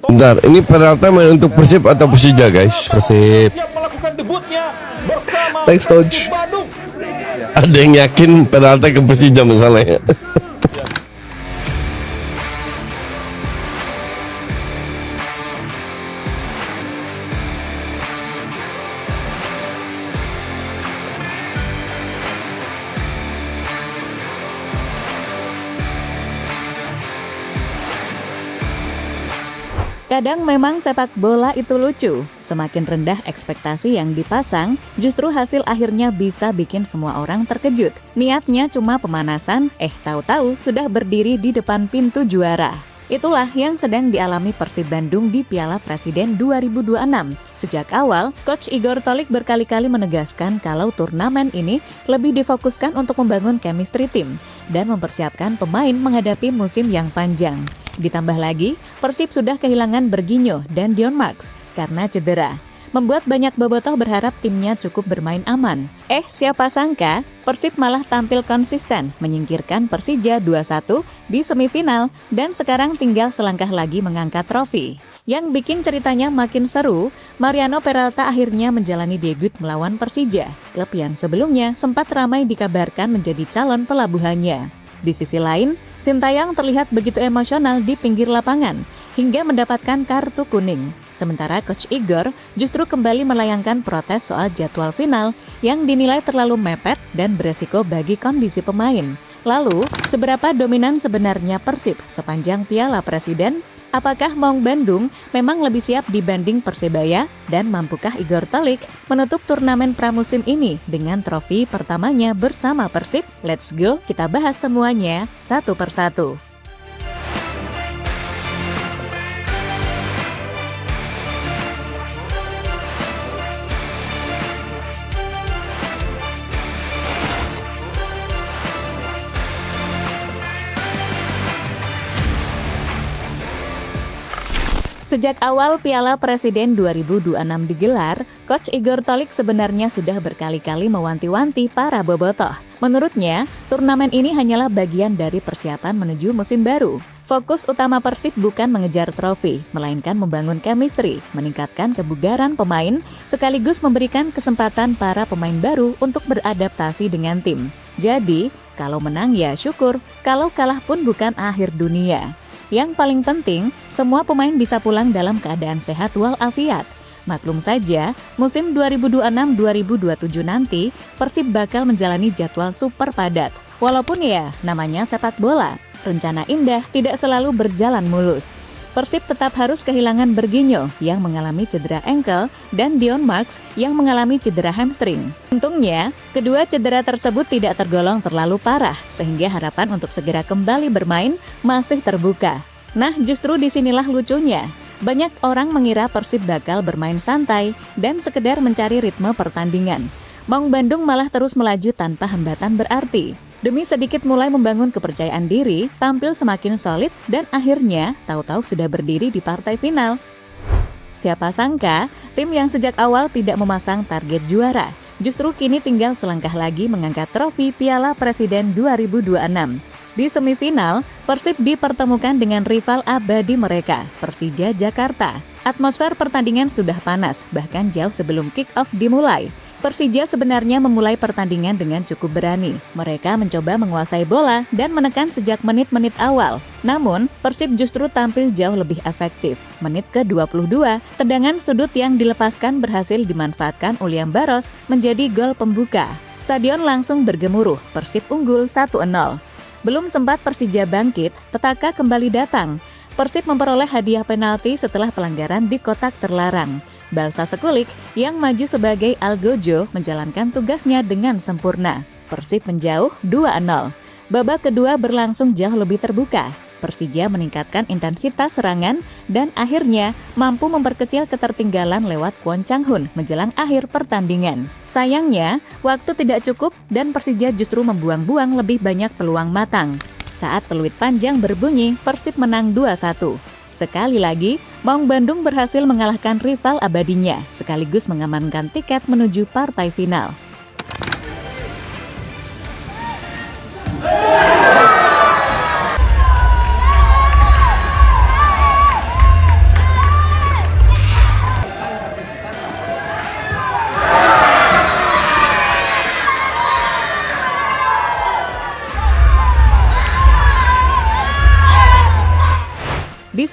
Bentar, ini penalti main untuk Persib atau Persija, guys? Persib. Siap melakukan debutnya bersama Thanks, Coach. Persib Bandung. Ada yang yakin penalti ke Persija misalnya. Kadang memang sepak bola itu lucu. Semakin rendah ekspektasi yang dipasang, justru hasil akhirnya bisa bikin semua orang terkejut. Niatnya cuma pemanasan, tahu-tahu sudah berdiri di depan pintu juara. Itulah yang sedang dialami Persib Bandung di Piala Presiden 2026. Sejak awal, Coach Igor Tolik berkali-kali menegaskan kalau turnamen ini lebih difokuskan untuk membangun chemistry tim dan mempersiapkan pemain menghadapi musim yang panjang. Ditambah lagi, Persib sudah kehilangan Berginho dan Dion Max karena cedera. Membuat banyak bobotoh berharap timnya cukup bermain aman. Siapa sangka, Persib malah tampil konsisten menyingkirkan Persija 2-1 di semifinal dan sekarang tinggal selangkah lagi mengangkat trofi. Yang bikin ceritanya makin seru, Mariano Peralta akhirnya menjalani debut melawan Persija, klub yang sebelumnya sempat ramai dikabarkan menjadi calon pelabuhannya. Di sisi lain, Sintayong terlihat begitu emosional di pinggir lapangan hingga mendapatkan kartu kuning. Sementara Coach Igor justru kembali melayangkan protes soal jadwal final yang dinilai terlalu mepet dan beresiko bagi kondisi pemain. Lalu, seberapa dominan sebenarnya Persib sepanjang Piala Presiden? Apakah Maung Bandung memang lebih siap dibanding Persebaya? Dan mampukah Igor Tolik menutup turnamen pramusim ini dengan trofi pertamanya bersama Persib? Let's go, kita bahas semuanya satu persatu. Sejak awal Piala Presiden 2026 digelar, Coach Igor Tolik sebenarnya sudah berkali-kali mewanti-wanti para bobotoh. Menurutnya, turnamen ini hanyalah bagian dari persiapan menuju musim baru. Fokus utama Persib bukan mengejar trofi, melainkan membangun chemistry, meningkatkan kebugaran pemain, sekaligus memberikan kesempatan para pemain baru untuk beradaptasi dengan tim. Jadi, kalau menang ya syukur, kalau kalah pun bukan akhir dunia. Yang paling penting, semua pemain bisa pulang dalam keadaan sehat walafiat. Maklum saja, musim 2026-2027 nanti, Persib bakal menjalani jadwal super padat. Walaupun ya, namanya sepak bola, rencana indah tidak selalu berjalan mulus. Persib tetap harus kehilangan Berginho yang mengalami cedera ankle dan Dion Max yang mengalami cedera hamstring. Untungnya, kedua cedera tersebut tidak tergolong terlalu parah sehingga harapan untuk segera kembali bermain masih terbuka. Nah, justru disinilah lucunya. Banyak orang mengira Persib bakal bermain santai dan sekedar mencari ritme pertandingan. Maung Bandung malah terus melaju tanpa hambatan berarti. Demi sedikit mulai membangun kepercayaan diri, tampil semakin solid dan akhirnya tahu-tahu sudah berdiri di partai final. Siapa sangka, tim yang sejak awal tidak memasang target juara, justru kini tinggal selangkah lagi mengangkat trofi Piala Presiden 2026. Di semifinal, Persib dipertemukan dengan rival abadi mereka, Persija Jakarta. Atmosfer pertandingan sudah panas, bahkan jauh sebelum kick-off dimulai. Persija sebenarnya memulai pertandingan dengan cukup berani. Mereka mencoba menguasai bola dan menekan sejak menit-menit awal. Namun, Persib justru tampil jauh lebih efektif. Menit ke-22, tendangan sudut yang dilepaskan berhasil dimanfaatkan Uliam Baros menjadi gol pembuka. Stadion langsung bergemuruh, Persib unggul 1-0. Belum sempat Persija bangkit, petaka kembali datang. Persib memperoleh hadiah penalti setelah pelanggaran di kotak terlarang. Balsa Sekulik yang maju sebagai Algojo menjalankan tugasnya dengan sempurna. Persib menjauh 2-0. Babak kedua berlangsung jauh lebih terbuka. Persija meningkatkan intensitas serangan dan akhirnya mampu memperkecil ketertinggalan lewat Kwon Chang Hun menjelang akhir pertandingan. Sayangnya, waktu tidak cukup dan Persija justru membuang-buang lebih banyak peluang matang. Saat peluit panjang berbunyi, Persib menang 2-1. Sekali lagi, Maung Bandung berhasil mengalahkan rival abadinya, sekaligus mengamankan tiket menuju partai final.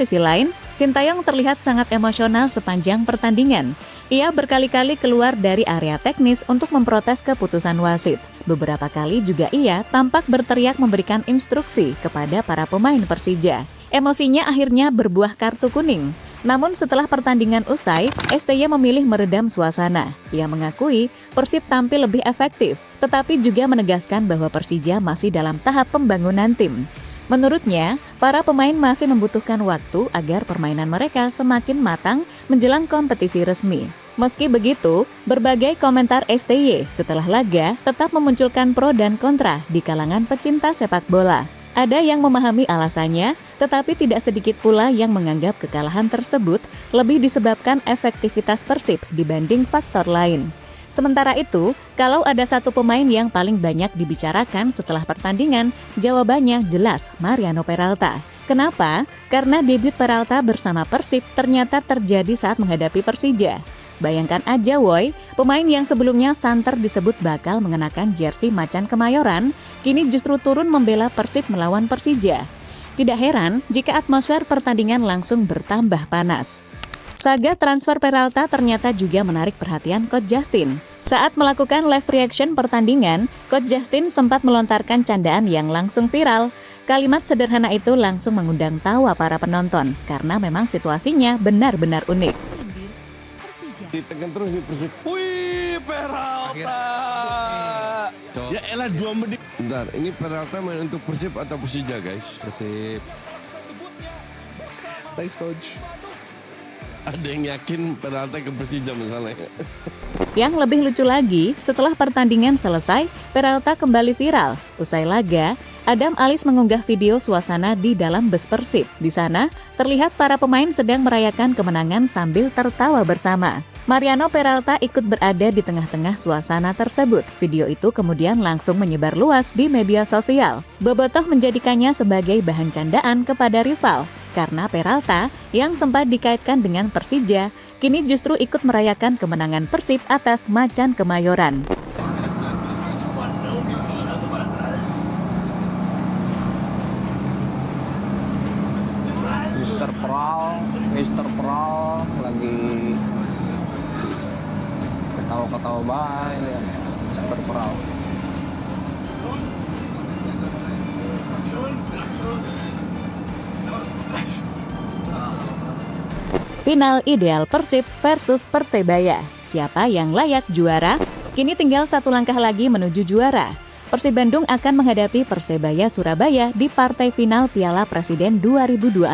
sisi lain, Sintayong terlihat sangat emosional sepanjang pertandingan. Ia berkali-kali keluar dari area teknis untuk memprotes keputusan wasit. Beberapa kali juga ia tampak berteriak memberikan instruksi kepada para pemain Persija. Emosinya akhirnya berbuah kartu kuning. Namun setelah pertandingan usai, STY memilih meredam suasana. Ia mengakui Persib tampil lebih efektif, tetapi juga menegaskan bahwa Persija masih dalam tahap pembangunan tim. Menurutnya, para pemain masih membutuhkan waktu agar permainan mereka semakin matang menjelang kompetisi resmi. Meski begitu, berbagai komentar STY setelah laga tetap memunculkan pro dan kontra di kalangan pecinta sepak bola. Ada yang memahami alasannya, tetapi tidak sedikit pula yang menganggap kekalahan tersebut lebih disebabkan efektivitas Persib dibanding faktor lain. Sementara itu, kalau ada satu pemain yang paling banyak dibicarakan setelah pertandingan, jawabannya jelas Mariano Peralta. Kenapa? Karena debut Peralta bersama Persib ternyata terjadi saat menghadapi Persija. Bayangkan aja woy, pemain yang sebelumnya santer disebut bakal mengenakan jersey macan Kemayoran, kini justru turun membela Persib melawan Persija. Tidak heran jika atmosfer pertandingan langsung bertambah panas. Saga transfer Peralta ternyata juga menarik perhatian Coach Justin. Saat melakukan live reaction pertandingan, Coach Justin sempat melontarkan candaan yang langsung viral. Kalimat sederhana itu langsung mengundang tawa para penonton, karena memang situasinya benar-benar unik. Ditekan terus nih Persib. Wih, Peralta. Ya elah 2 menit. Bentar, ini Peralta main untuk Persib atau Persija guys? Persib. Thanks coach. Ada yang yakin Peralta ke Persija misalnya. Yang lebih lucu lagi, setelah pertandingan selesai, Peralta kembali viral. Usai laga, Adam Alis mengunggah video suasana di dalam bus Persib. Di sana, terlihat para pemain sedang merayakan kemenangan sambil tertawa bersama. Mariano Peralta ikut berada di tengah-tengah suasana tersebut. Video itu kemudian langsung menyebar luas di media sosial. Bobotoh menjadikannya sebagai bahan candaan kepada rival. Karena Peralta yang sempat dikaitkan dengan Persija, kini justru ikut merayakan kemenangan Persib atas Macan Kemayoran. Mister Peral lagi ketawa-ketawa baik ya. Mister Peral. Final ideal Persib versus Persebaya. Siapa yang layak juara? Kini tinggal satu langkah lagi menuju juara. Persib Bandung akan menghadapi Persebaya Surabaya di partai final Piala Presiden 2026.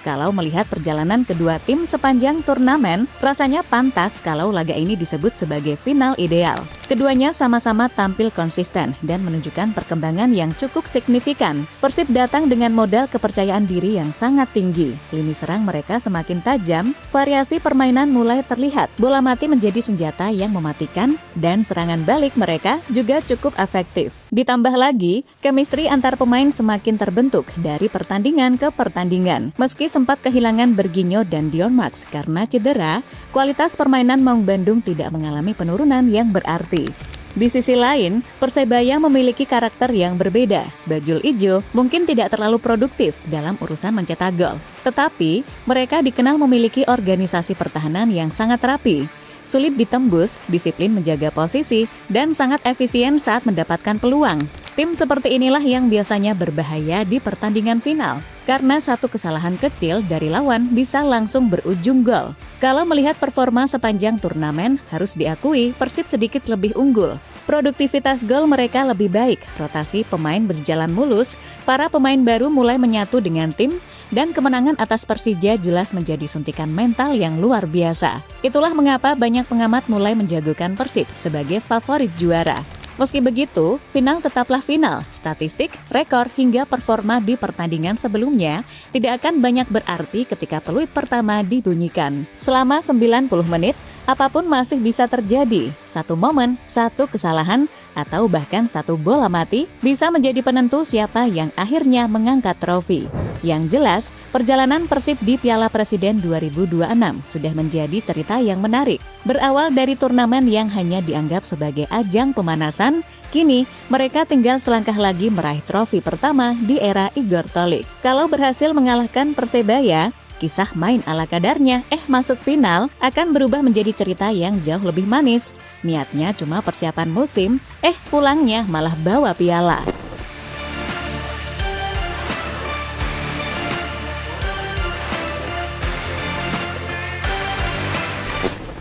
Kalau melihat perjalanan kedua tim sepanjang turnamen, rasanya pantas kalau laga ini disebut sebagai final ideal. Keduanya sama-sama tampil konsisten dan menunjukkan perkembangan yang cukup signifikan. Persib datang dengan modal kepercayaan diri yang sangat tinggi. Lini serang mereka semakin tajam, variasi permainan mulai terlihat. Bola mati menjadi senjata yang mematikan dan serangan balik mereka juga cukup efektif. Ditambah lagi, chemistry antar pemain semakin terbentuk dari pertandingan ke pertandingan. Meski sempat kehilangan Berginho dan Dion Max karena cedera, kualitas permainan Maung Bandung tidak mengalami penurunan yang berarti. Di sisi lain, Persebaya memiliki karakter yang berbeda. Bajul Ijo mungkin tidak terlalu produktif dalam urusan mencetak gol. Tetapi, mereka dikenal memiliki organisasi pertahanan yang sangat rapi. Sulit ditembus, disiplin menjaga posisi, dan sangat efisien saat mendapatkan peluang. Tim seperti inilah yang biasanya berbahaya di pertandingan final, karena satu kesalahan kecil dari lawan bisa langsung berujung gol. Kalau melihat performa sepanjang turnamen, harus diakui Persib sedikit lebih unggul. Produktivitas gol mereka lebih baik, rotasi pemain berjalan mulus, para pemain baru mulai menyatu dengan tim, dan kemenangan atas Persija jelas menjadi suntikan mental yang luar biasa. Itulah mengapa banyak pengamat mulai menjagokan Persib sebagai favorit juara. Meski begitu, final tetaplah final. Statistik, rekor, hingga performa di pertandingan sebelumnya tidak akan banyak berarti ketika peluit pertama dibunyikan. Selama 90 menit, apapun masih bisa terjadi. Satu momen, satu kesalahan, atau bahkan satu bola mati bisa menjadi penentu siapa yang akhirnya mengangkat trofi. Yang jelas, perjalanan Persib di Piala Presiden 2026 sudah menjadi cerita yang menarik. Berawal dari turnamen yang hanya dianggap sebagai ajang pemanasan, kini mereka tinggal selangkah lagi meraih trofi pertama di era Igor Tolik. Kalau berhasil mengalahkan Persebaya, Kisah main ala kadarnya, masuk final akan berubah menjadi cerita yang jauh lebih manis. Niatnya cuma persiapan musim, pulangnya malah bawa piala.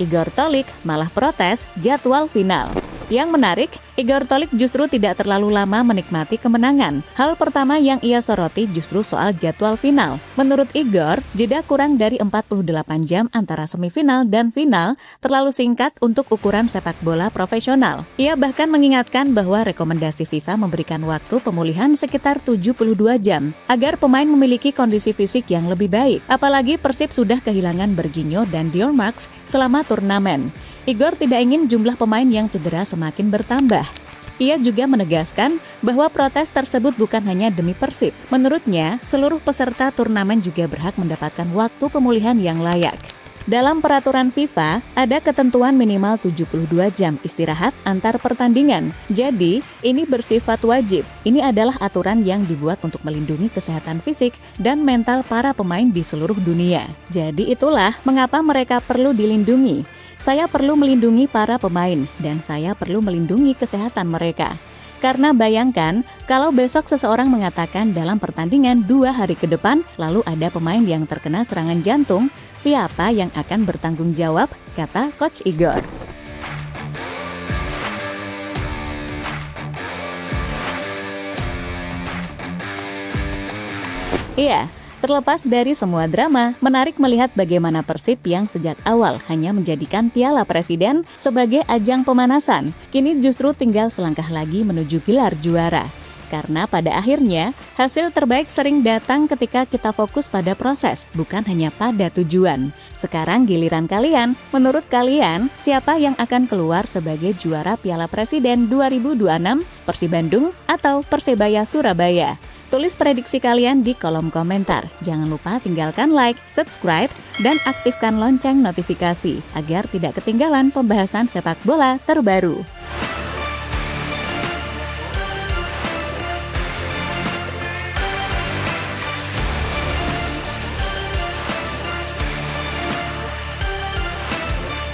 Igor Tolik malah protes jadwal final. Yang menarik, Igor Tolik justru tidak terlalu lama menikmati kemenangan. Hal pertama yang ia soroti justru soal jadwal final. Menurut Igor, jeda kurang dari 48 jam antara semifinal dan final terlalu singkat untuk ukuran sepak bola profesional. Ia bahkan mengingatkan bahwa rekomendasi FIFA memberikan waktu pemulihan sekitar 72 jam agar pemain memiliki kondisi fisik yang lebih baik. Apalagi Persib sudah kehilangan Berginho dan Dion Marks selama turnamen. Igor tidak ingin jumlah pemain yang cedera semakin bertambah. Ia juga menegaskan bahwa protes tersebut bukan hanya demi Persib. Menurutnya, seluruh peserta turnamen juga berhak mendapatkan waktu pemulihan yang layak. Dalam peraturan FIFA, ada ketentuan minimal 72 jam istirahat antar pertandingan. Jadi, ini bersifat wajib. Ini adalah aturan yang dibuat untuk melindungi kesehatan fisik dan mental para pemain di seluruh dunia. Jadi itulah mengapa mereka perlu dilindungi. Saya perlu melindungi para pemain, dan saya perlu melindungi kesehatan mereka. Karena bayangkan, kalau besok seseorang mengatakan dalam pertandingan 2 hari ke depan, lalu ada pemain yang terkena serangan jantung, siapa yang akan bertanggung jawab, kata Coach Igor. Iya. Terlepas dari semua drama, menarik melihat bagaimana Persib yang sejak awal hanya menjadikan Piala Presiden sebagai ajang pemanasan, kini justru tinggal selangkah lagi menuju gelar juara. Karena pada akhirnya, hasil terbaik sering datang ketika kita fokus pada proses, bukan hanya pada tujuan. Sekarang giliran kalian, menurut kalian, siapa yang akan keluar sebagai juara Piala Presiden 2026, Persib Bandung atau Persebaya Surabaya? Tulis prediksi kalian di kolom komentar. Jangan lupa tinggalkan like, subscribe, dan aktifkan lonceng notifikasi agar tidak ketinggalan pembahasan sepak bola terbaru.